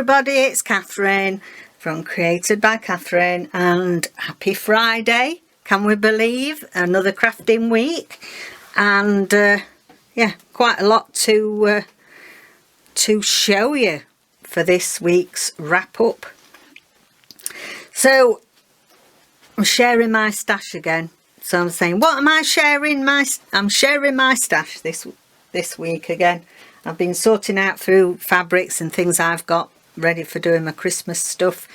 everybody, it's Catherine from Created by Catherine, and happy Friday. Can we believe another crafting week? And yeah, quite a lot to show you for this week's wrap up. So I'm sharing my stash again. So I'm saying, what am I sharing? I'm sharing my stash this week again. I've been sorting out through fabrics and things I've got ready for doing my Christmas stuff,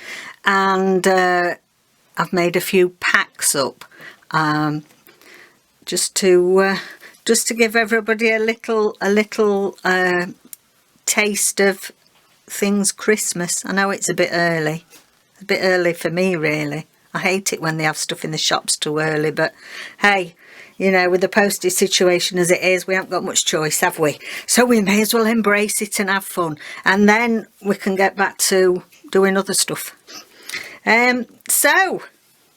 and I've made a few packs up just to give everybody a little taste of things Christmas. I know it's a bit early for me really. I hate it when they have stuff in the shops too early, but hey, you know, with the postage situation as it is, we haven't got much choice, have we? So we may as well embrace it and have fun, and then we can get back to doing other stuff. So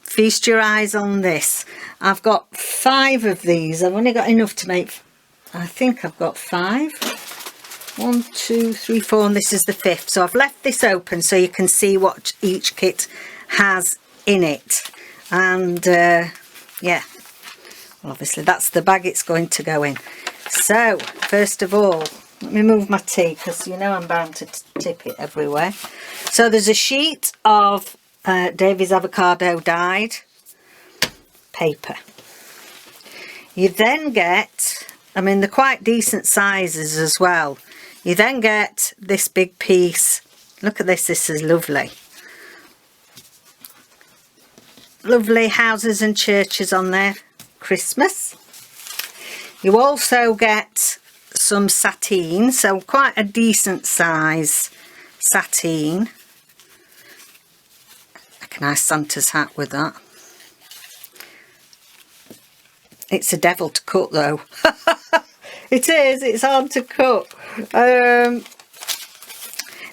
feast your eyes on this. I've got 5 of these. I've only got enough to make, I think I've got 5. 1, 2, 3, 4, and this is the 5th. So I've left this open so you can see what each kit has in it. And yeah, well, obviously that's the bag it's going to go in. So first of all, let me move my tea, because you know I'm bound to tip it everywhere. So there's a sheet of Davy's avocado dyed paper. You then get, I mean, they're quite decent sizes as well. You then get this big piece. Look at this, this is lovely. Lovely houses and churches on there, Christmas. You also get some sateen, so quite a decent size sateen. Like a nice Santa's hat with that. It's a devil to cut though. It is, it's hard to cut.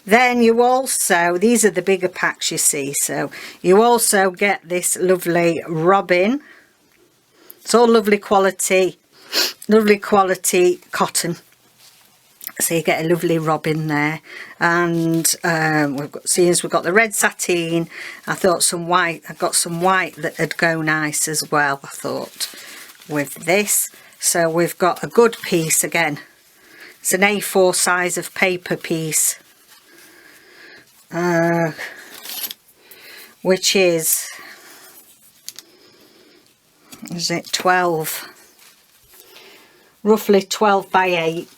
Then you also, these are the bigger packs you see, so you also get this lovely robin. It's all lovely quality cotton. So you get a lovely robin there. And we've got, seeing as we've got the red sateen, I thought some white, I got some white that would go nice as well, I thought, with this. So we've got a good piece again. It's an A4 size of paper piece. Which is it 12, roughly 12 by 8,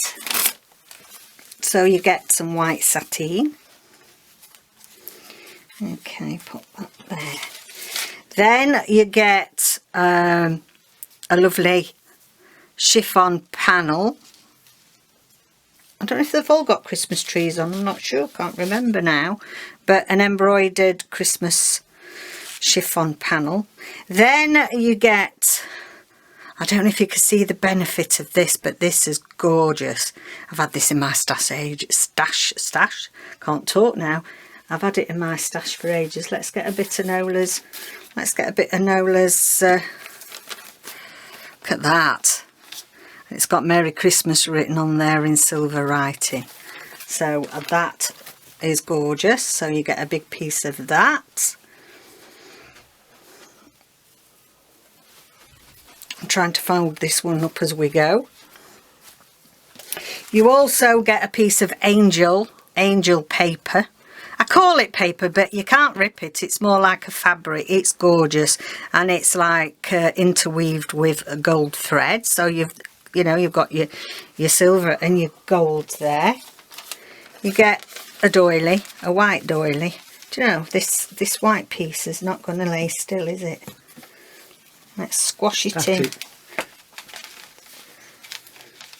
so you get some white sateen. Okay, put that there. Then you get a lovely chiffon panel. I don't know if they've all got Christmas trees on, I'm not sure, can't remember now. But an embroidered Christmas chiffon panel. Then you get, I don't know if you can see the benefit of this, but this is gorgeous. I've had this in my stash, can't talk now. I've had it in my stash for ages. Let's get a bit of Nola's, look at that. It's got Merry Christmas written on there in silver writing. So that is gorgeous. So you get a big piece of that. I'm trying to fold this one up as we go. You also get a piece of angel paper. I call it paper, but you can't rip it. It's more like a fabric. It's gorgeous, and it's like interweaved with gold thread. So you've got your silver and your gold there. You get a doily, a white doily. Do you know, this white piece is not going to lay still, is it? Let's squash it in.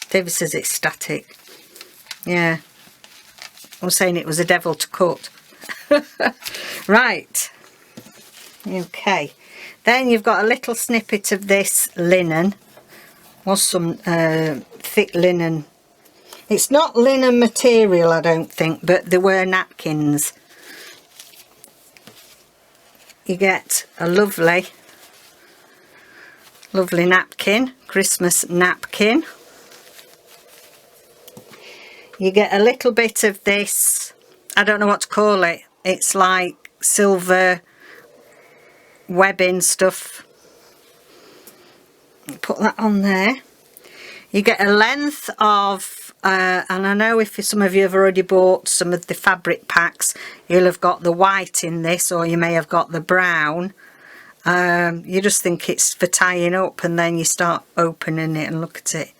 David says it's static. Yeah. I was saying it was a devil to cut. Right. Okay. Then you've got a little snippet of this linen. Was some thick linen. It's not linen material, I don't think, but there were napkins. You get a lovely napkin, Christmas napkin. You get a little bit of this I don't know what to call it. It's like silver webbing stuff. Put that on there. You get a length of, and I know if some of you have already bought some of the fabric packs, you'll have got the white in this, or you may have got the brown. You just think it's for tying up, and then you start opening it and look at it.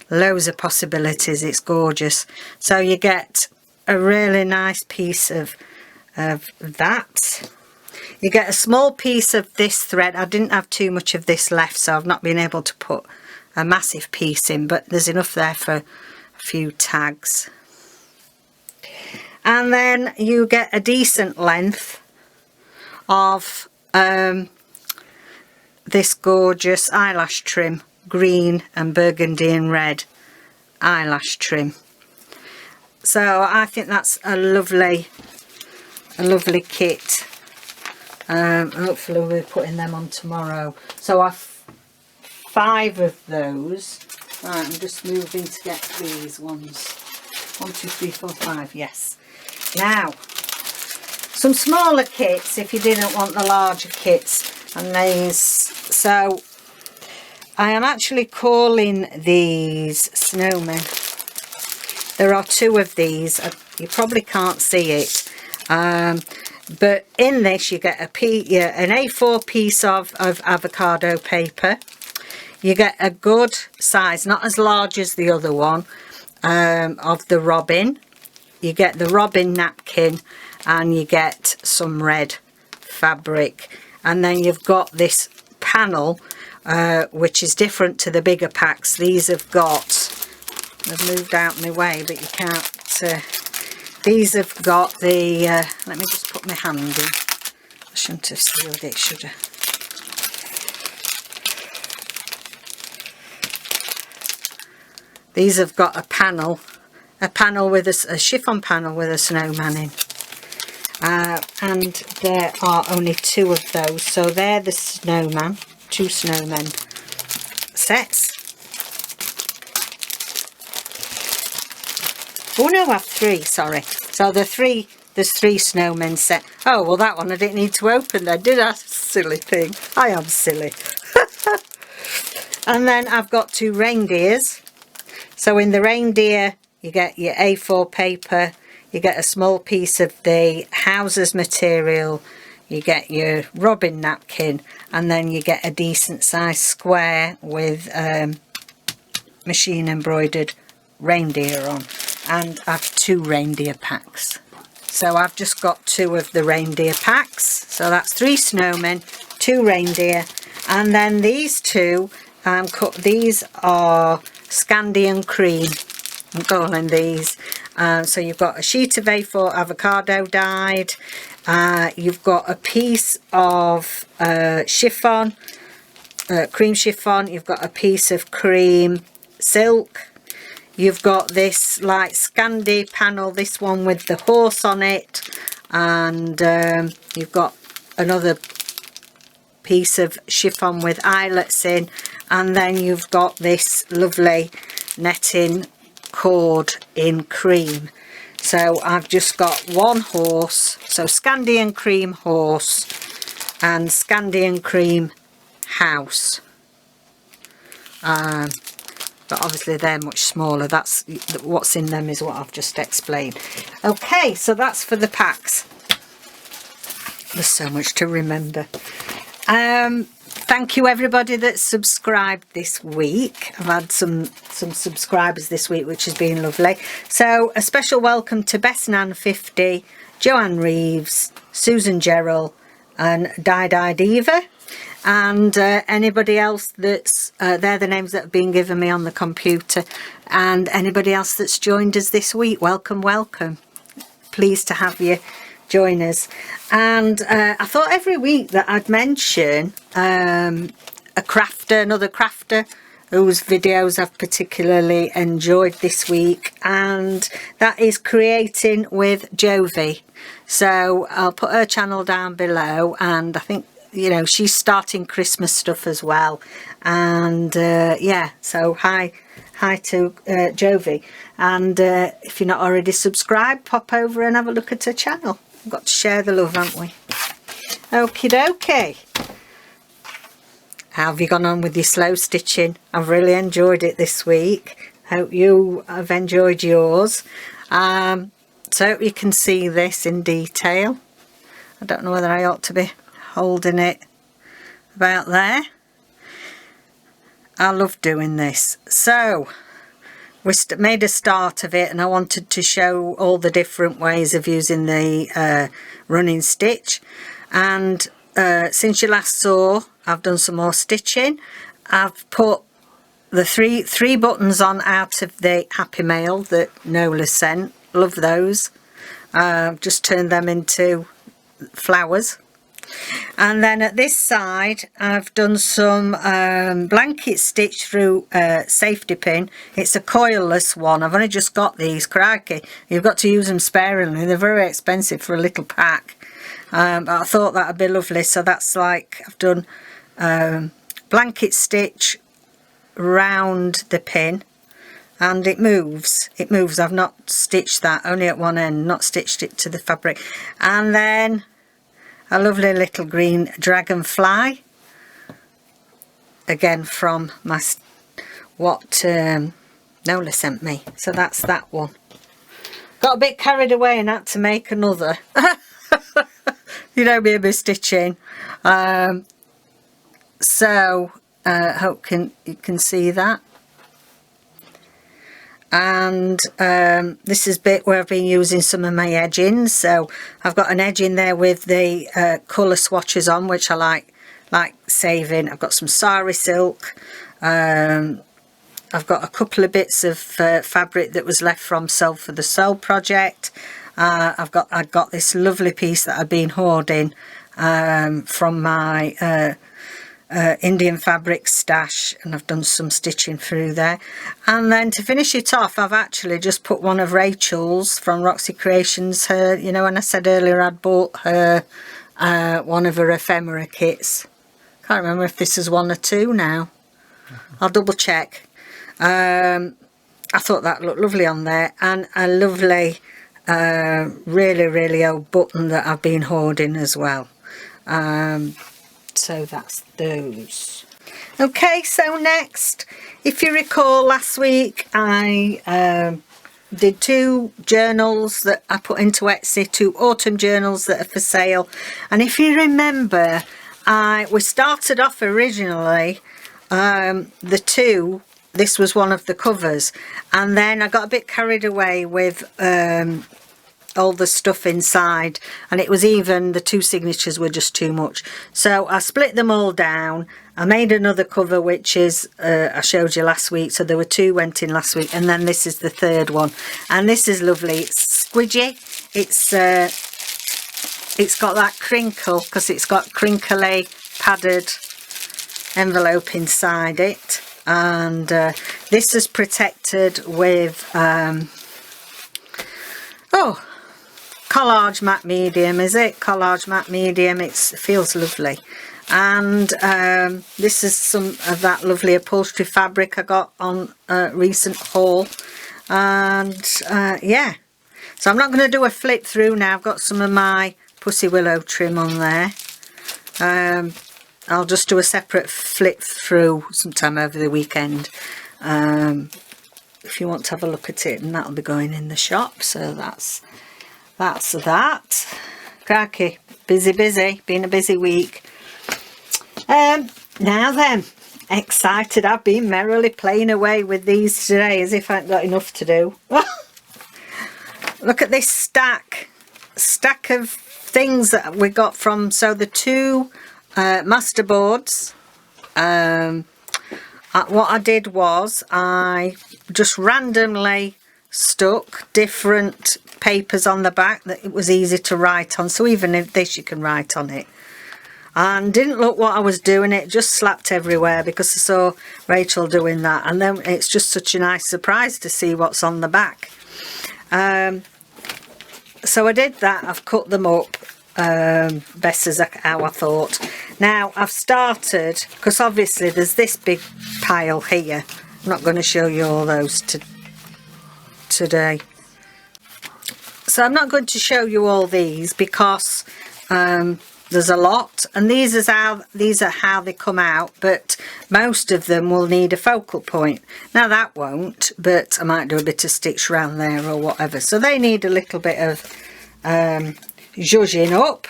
Loads of possibilities. It's gorgeous. So you get a really nice piece of that. You get a small piece of this thread. I didn't have too much of this left, so I've not been able to put a massive piece in, but there's enough there for a few tags. And then you get a decent length of this gorgeous eyelash trim, green and burgundy and red eyelash trim. So I think that's a lovely kit. Hopefully we'll be putting them on tomorrow. So I've 5 of those. Right, I'm just moving to get these ones. 1, 2, 3, 4, 5. Yes. Now, some smaller kits if you didn't want the larger kits. And these. So I am actually calling these snowmen. There are 2 of these. You probably can't see it. But in this you get an A4 piece of avocado paper. You get a good size, not as large as the other one, of the robin. You get the robin napkin, and you get some red fabric. And then you've got this panel, which is different to the bigger packs. These have got, I've moved out my way, but you can't, these have got the, let me just put my hand in. I shouldn't have sealed it, should I? These have got a panel with a chiffon panel with a snowman in. And there are only 2 of those, so they're the snowman, 2 snowmen sets. Oh no, I have 3, sorry. So there's 3 snowmen set. Oh, well that one I didn't need to open then, did I? Silly thing. I am silly. And then I've got 2 reindeers. So in the reindeer you get your A4 paper, you get a small piece of the houses material, you get your robin napkin, and then you get a decent size square with machine embroidered reindeer on. And I've 2 reindeer packs. So I've just got 2 of the reindeer packs. So that's 3 snowmen, 2 reindeer, and then these 2, these are Scandian cream, I'm calling these. So you've got a sheet of A4 avocado dyed, you've got a piece of chiffon, cream chiffon, you've got a piece of cream silk, you've got this like Scandi panel, this one with the horse on it, and you've got another piece of chiffon with eyelets in, and then you've got this lovely netting cord in cream. So I've just got 1 horse, so Scandian cream horse and Scandian cream house, but obviously they're much smaller. That's what's in them is what I've just explained. Okay, so that's for the packs. There's so much to remember. Thank you everybody that's subscribed this week. I've had some subscribers this week, which has been lovely. So a special welcome to Bessnan50, Joanne Reeves, Susan Gerald and Di Diva, and anybody else that's they're the names that have been given me on the computer, and anybody else that's joined us this week. Welcome. Pleased to have you join us. And I thought every week that I'd mention another crafter whose videos I've particularly enjoyed this week, and that is Creating with Jovi. So I'll put her channel down below, and I think, you know, she's starting Christmas stuff as well. And yeah, so hi hi to Jovi, and if you're not already subscribed, pop over and have a look at her channel. We've got to share the love, haven't we? Okie dokie. How have you gone on with your slow stitching? I've really enjoyed it this week. Hope you have enjoyed yours. So you can see this in detail. I don't know whether I ought to be holding it about there. I love doing this. So we made a start of it, and I wanted to show all the different ways of using the running stitch. And since you last saw, I've done some more stitching. I've put the three buttons on out of the Happy Mail that Nola sent. Love those. Just turned them into flowers. And then at this side I've done some blanket stitch through safety pin. It's a coilless one. I've only just got these. Crikey, you've got to use them sparingly. They're very expensive for a little pack. But I thought that would be lovely, so that's like I've done blanket stitch round the pin, and it moves. I've not stitched that, only at one end, not stitched it to the fabric. And then a lovely little green dragonfly, again from my what Nola sent me. So that's that one. Got a bit carried away and had to make another. You know me a bit stitching. So hope you can see that. And this is bit where I've been using some of my edging. So I've got an edging there with the colour swatches on, which I like saving. I've got some sari silk. I've got a couple of bits of fabric that was left from Sew for the Soul project. I got this lovely piece that I've been hoarding from my Indian fabric stash, and I've done some stitching through there. And then to finish it off, I've actually just put one of Rachel's from Roxy Creations, her, you know, when I said earlier I'd bought her one of her ephemera kits. Can't remember if this is one or two now. I'll double check. I thought that looked lovely on there, and a lovely really old button that I've been hoarding as well. So that's those. Okay, so next, if you recall, last week I did 2 journals that I put into Etsy, 2 autumn journals that are for sale. And if you remember, we started off originally the 2, this was one of the covers, and then I got a bit carried away with all the stuff inside, and it was even the 2 signatures were just too much, so I split them all down. I made another cover, which is I showed you last week, so there were 2 went in last week, and then this is the 3rd one, and this is lovely. It's squidgy, it's got that crinkle because it's got crinkly padded envelope inside it, and this is protected with collage matte medium. Is it collage matte medium? It feels lovely. And this is some of that lovely upholstery fabric I got on a recent haul. And yeah, so I'm not going to do a flip through now. I've got some of my Pussy Willow trim on there. I'll just do a separate flip through sometime over the weekend, if you want to have a look at it, and that'll be going in the shop. So that's that. Crikey, busy, been a busy week. Now then, excited. I've been merrily playing away with these today as if I haven't got enough to do. Look at this stack of things that we got from, so the 2 master boards. What I did was I just randomly stuck different papers on the back that it was easy to write on, so even if this you can write on it, and didn't look what I was doing, it just slapped everywhere because I saw Rachel doing that, and then it's just such a nice surprise to see what's on the back. So I did that. I've cut them up best as how I thought. Now I've started, because obviously there's this big pile here I'm not going to show you all those today. So I'm not going to show you all these because there's a lot, and these are how they come out, but most of them will need a focal point. Now that won't, but I might do a bit of stitch around there or whatever. So they need a little bit of zhuzhing up,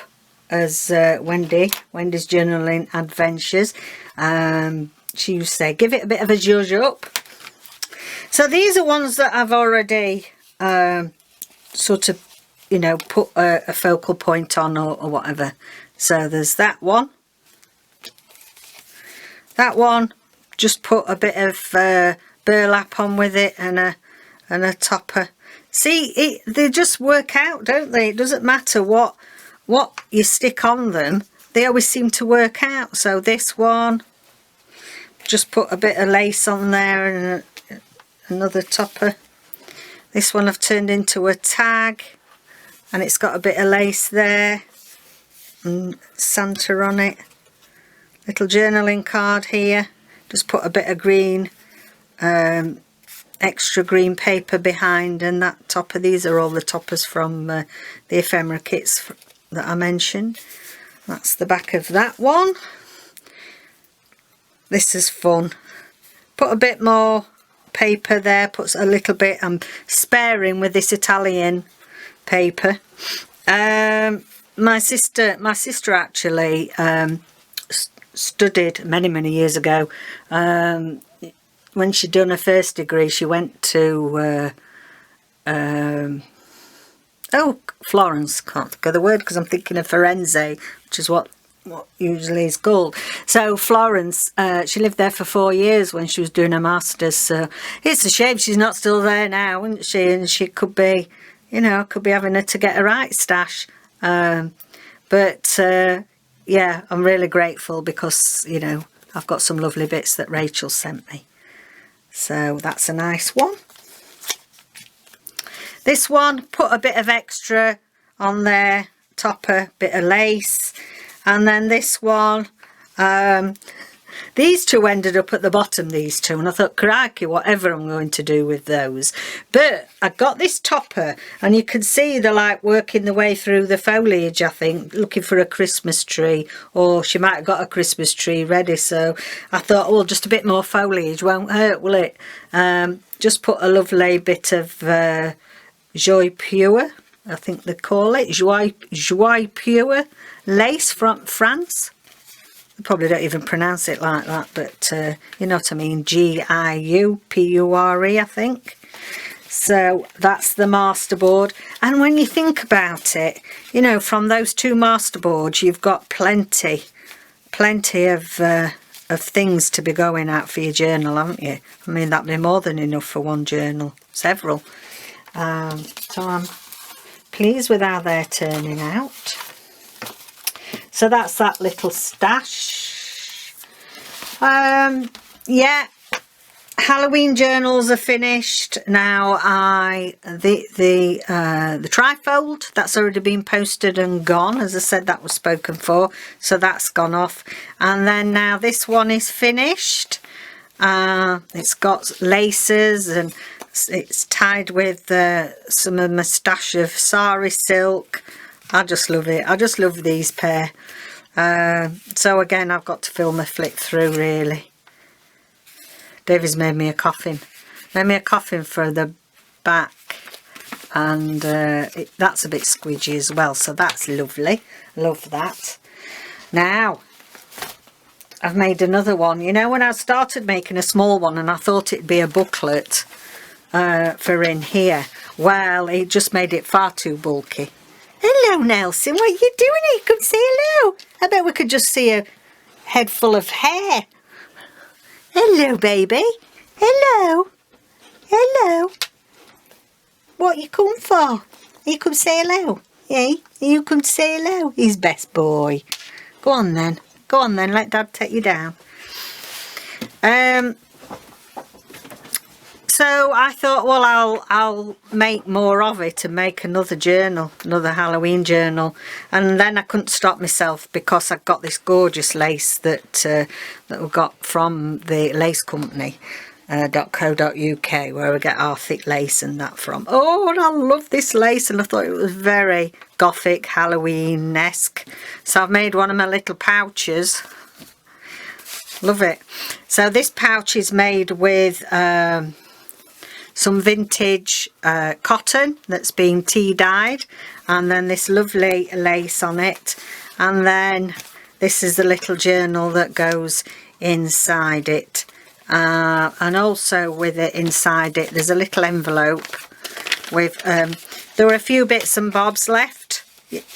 as Wendy's Journaling Adventures, she used to say, give it a bit of a zhuzh up. So these are ones that I've already sort of, you know, put a focal point on or whatever. So there's that one. That one, just put a bit of burlap on with it and a topper. See, they just work out, don't they? It doesn't matter what you stick on them. They always seem to work out. So this one, just put a bit of lace on there and another topper. This one I've turned into a tag, and it's got a bit of lace there and Santa on it. Little journaling card here, just put a bit of green, extra green paper behind, and that topper. These are all the toppers from the ephemera kits that I mentioned. That's the back of that one. This is fun. Put a bit more paper there, puts a little bit. I'm sparing with this Italian paper. My sister actually studied many years ago. When she'd done her first degree, she went to Florence, can't think of the word because I'm thinking of Firenze, which is what usually is called. So Florence, she lived there for 4 years when she was doing her masters. So it's a shame she's not still there now, isn't she? And she could be, you know, could be having her to get a right stash. But yeah, I'm really grateful because, you know, I've got some lovely bits that Rachel sent me. So that's a nice one. This one, put a bit of extra on there, topper, bit of lace. And then this one, these two ended up at the bottom, these two, and I thought, crikey, whatever I'm going to do with those. But I got this topper, and you can see they're like working their way through the foliage, I think, looking for a Christmas tree, or she might have got a Christmas tree ready. So I thought, oh, just a bit more foliage won't hurt, will it? Just put a lovely bit of Joie Pure, I think they call it, Joie Pure lace from France. I probably don't even pronounce it like that, but you know what I mean, Giupure, I think. So that's the masterboard. And when you think about it, you know, from those two masterboards, you've got plenty of things to be going at for your journal, haven't you? I mean, that'd be more than enough for one journal, several. So I'm pleased with how they're turning out. So that's that little stash. Yeah, Halloween journals are finished now. The trifold, that's already been posted and gone. As I said, that was spoken for, so that's gone off. And then now this one is finished. It's got laces and it's tied with some of my stash of sari silk. I just love it. I just love these pair. So again, I've got to film a flick through, really. David's made me a coffin. Made me a coffin for the back. And that's a bit squidgy as well. So that's lovely. Love that. Now, I've made another one. You know, when I started making a small one and I thought it'd be a booklet for in here. Well, it just made it far too bulky. Hello, Nelson. What are you doing here? Come say hello. I bet we could just see a head full of hair. Hello, baby. Hello. Hello. What you come for? You come say hello. Eh? You come say hello. He's best boy. Go on then. Go on then. Let Dad take you down. So I thought, well, I'll make more of it and make another journal, another Halloween journal. And then I couldn't stop myself because I got this gorgeous lace that we got from the lace company. .co.uk, where we get our thick lace and that from. Oh, and I love this lace, and I thought it was very gothic, Halloween-esque. So I've made one of my little pouches. Love it. So this pouch is made with some vintage cotton that's been tea dyed, and then this lovely lace on it, and then this is the little journal that goes inside it. And also with it inside it, there's a little envelope with there were a few bits and bobs left,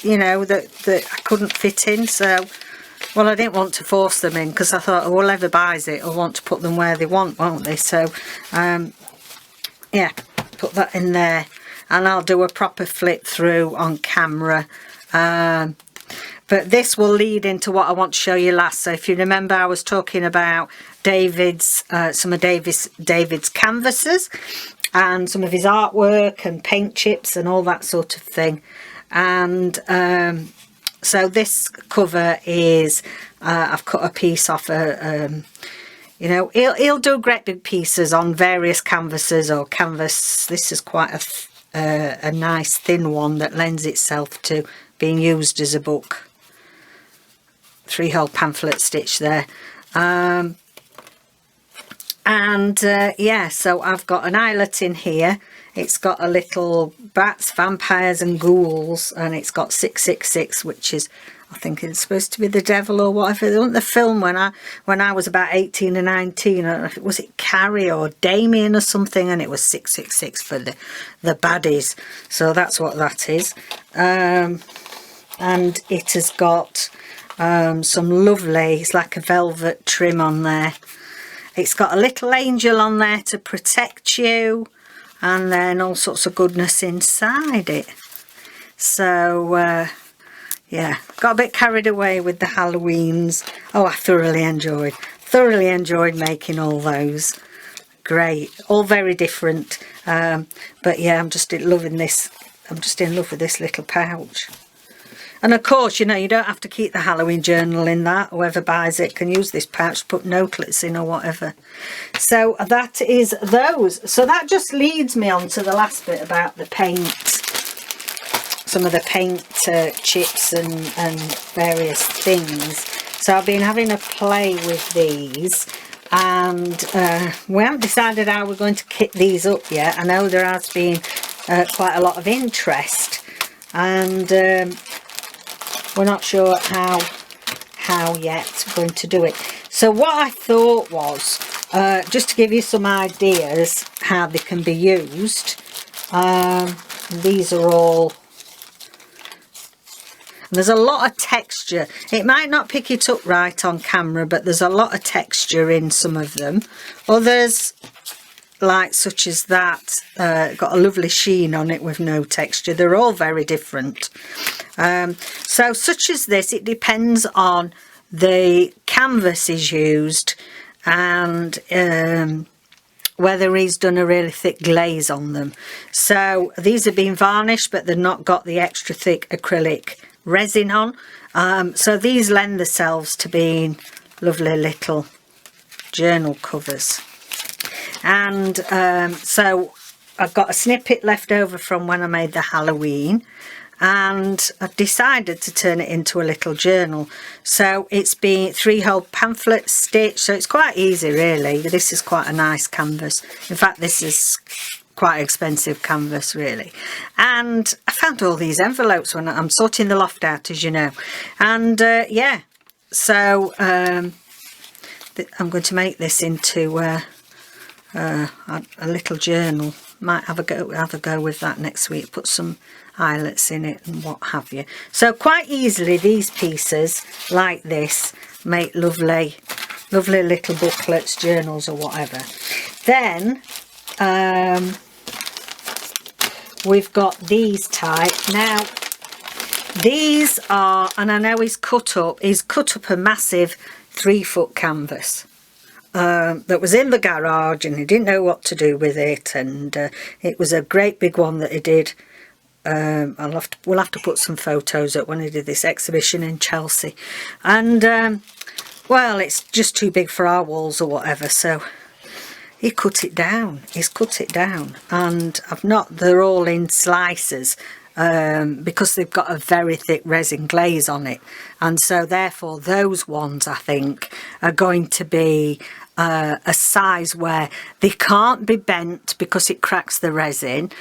you know, that I couldn't fit in. So, well, I didn't want to force them in, because I thought, oh, whoever buys it will want to put them where they want, won't they? So yeah, put that in there, and I'll do a proper flip through on camera. But this will lead into what I want to show you last. So if you remember, I was talking about David's, some of David's canvases, and some of his artwork and paint chips and all that sort of thing. And so this cover is, I've cut a piece off you know, he'll do great big pieces on various canvases or canvas. This is quite a nice thin one that lends itself to being used as a book. 3-hole pamphlet stitch there. Yeah, so I've got an eyelet in here. It's got a little bats, vampires and ghouls, and it's got 666, which is, I think it's supposed to be the devil or whatever. There wasn't the film when I was about 18 or 19, or was it Carrie or Damien or something, and it was 666 for the baddies. So that's what that is. And it has got some lovely, it's like a velvet trim on there. It's got a little angel on there to protect you, and then all sorts of goodness inside it. So yeah, got a bit carried away with the Halloweens. Oh, I thoroughly enjoyed making all those. Great, all very different. But yeah, I'm just loving this. I'm just in love with this little pouch. And of course, you know, you don't have to keep the Halloween journal in that. Whoever buys it can use this pouch to put notelets in or whatever. So that is those. So that just leads me on to the last bit about the paint. Some of the paint chips and various things. So I've been having a play with these. And we haven't decided how we're going to kit these up yet. I know there has been quite a lot of interest. And we're not sure how yet we're going to do it. So what I thought was, just to give you some ideas how they can be used, these are all, there's a lot of texture. It might not pick it up right on camera, but there's a lot of texture in some of them. Others, like such as that, got a lovely sheen on it with no texture. They're all very different. So such as this, it depends on the canvas is used and whether he's done a really thick glaze on them. So these have been varnished, but they've not got the extra thick acrylic resin on. So these lend themselves to being lovely little journal covers. And so I've got a snippet left over from when I made the Halloween, and I've decided to turn it into a little journal. So it's been 3-hole pamphlet stitch, so it's quite easy really. This is quite a nice canvas. In fact, this is quite expensive canvas really. And I found all these envelopes when I'm sorting the loft out, as you know. And yeah, so I'm going to make this into a little journal. Might have a go with that next week, put some eyelets in it and what have you. So quite easily these pieces like this make lovely little booklets, journals or whatever. Then we've got these type. Now these are, and I know he's cut up a massive 3-foot canvas that was in the garage, and he didn't know what to do with it, and it was a great big one that he did. We'll have to put some photos up when he did this exhibition in Chelsea, and well, it's just too big for our walls or whatever, so he cut it down. He's cut it down, and I've not. They're all in slices because they've got a very thick resin glaze on it, and so therefore those ones I think are going to be a size where they can't be bent because it cracks the resin.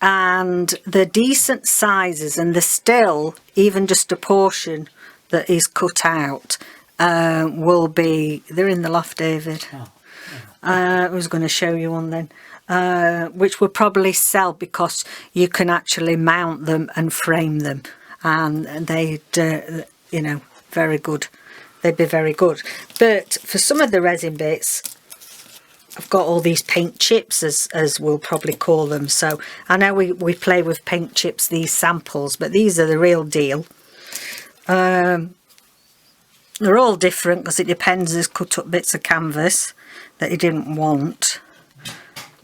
And they're decent sizes, and they're still, even just a portion that is cut out will be, they're in the loft, David. I was going to show you one then, which will probably sell because you can actually mount them and frame them, and they'd, you know, very good. They'd be very good. But for some of the resin bits, I've got all these paint chips, as we'll probably call them. So I know we play with paint chips, these samples, but these are the real deal. They're all different because it depends. There's cut up bits of canvas that you didn't want.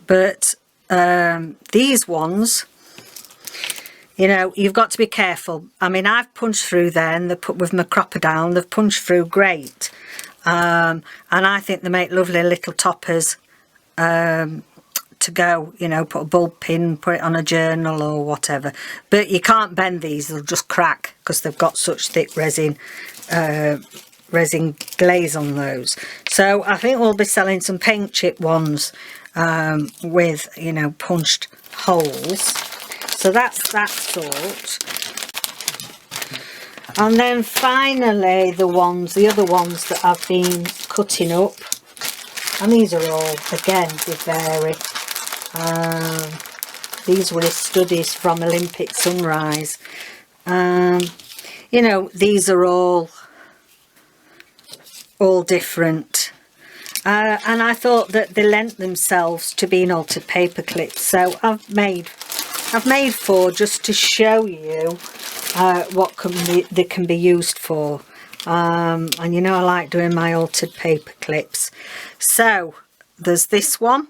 But these ones, you know, you've got to be careful. I mean, I've punched through there, and they put with my crocodile, and they've punched through great. And I think they make lovely little toppers to go, you know, put a bulb pin, put it on a journal or whatever. But you can't bend these, they'll just crack because they've got such thick resin glaze on those. So I think we'll be selling some paint chip ones with, you know, punched holes. So that's that sort. And then finally the other ones that I've been cutting up, and these are all, again, they vary. These were his studies from Olympic Sunrise. You know, these are all different. And I thought that they lent themselves to being altered paper clips. So I've made 4 just to show you what they can be used for. And you know I like doing my altered paper clips. So there's this one,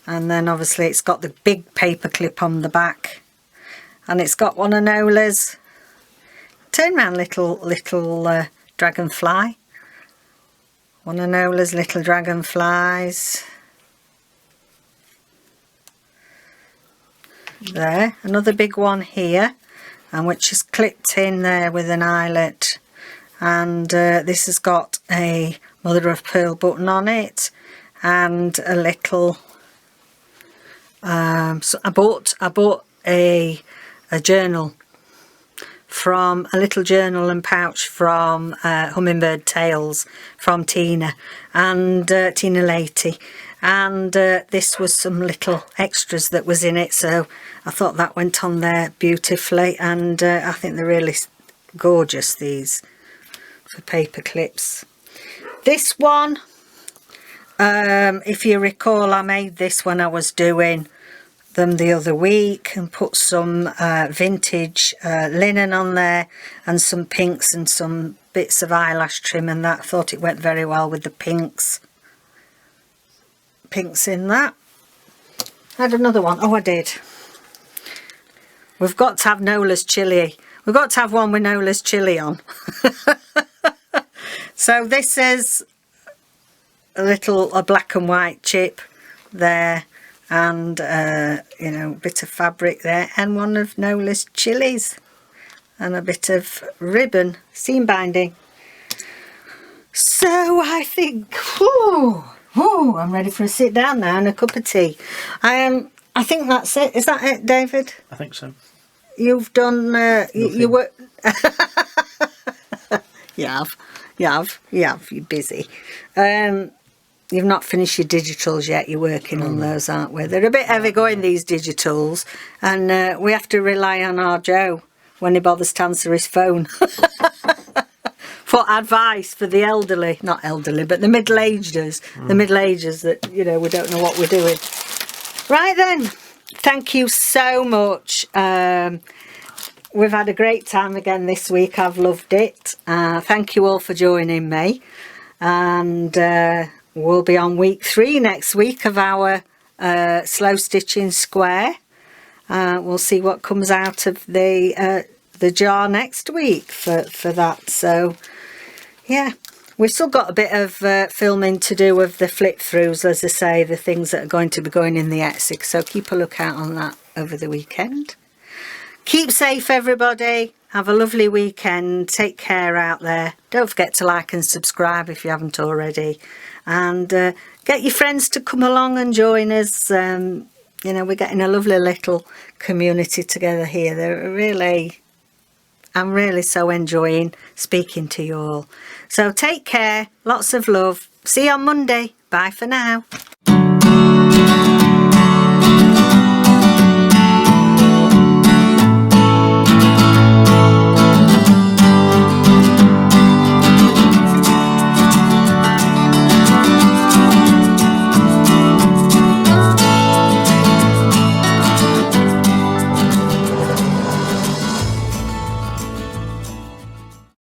and then obviously it's got the big paper clip on the back, and it's got one of Nola's turn around little dragonfly, one of Nola's little dragonflies. There, another big one here, and which is clipped in there with an eyelet, and this has got a mother of pearl button on it, and a little so I bought a journal from a little journal and pouch from Hummingbird Tales from Tina and Tina Lady, and this was some little extras that was in it, so I thought that went on there beautifully, and I think they're really gorgeous, these, for paper clips. This one, if you recall, I made this when I was doing them the other week, and put some vintage linen on there, and some pinks and some bits of eyelash trim, and that. I thought it went very well with the pinks in that. I had another one. Oh, I did. We've got to have Nola's chili. We've got to have one with Nola's chili on. So this is a black and white chip there, and you know, a bit of fabric there, and one of Nola's chilies, and a bit of ribbon seam binding. So I think, whew, I'm ready for a sit down now and a cup of tea. I think that's it. Is that it, David? I think so. You've done you work. You have. You're busy. You've not finished your digitals yet. You're working on those, aren't we? They're a bit heavy going, these digitals, and we have to rely on our Joe when he bothers to answer his phone for advice for the elderly, not elderly, but the middle-agers, the middle-agers that, you know, we don't know what we're doing. Right then, thank you so much. We've had a great time again this week. I've loved it. Thank you all for joining me, and we'll be on week 3 next week of our slow stitching square. We'll see what comes out of the jar next week for that. So yeah, We've still got a bit of filming to do with the flip throughs, as I say, the things that are going to be going in the Etsy, so keep a lookout on that over the weekend. Keep safe, everybody. Have a lovely weekend. Take care out there. Don't forget to like and subscribe if you haven't already, and get your friends to come along and join us. You know, we're getting a lovely little community together here. I'm really so enjoying speaking to you all. So take care, lots of love. See you on Monday. Bye for now.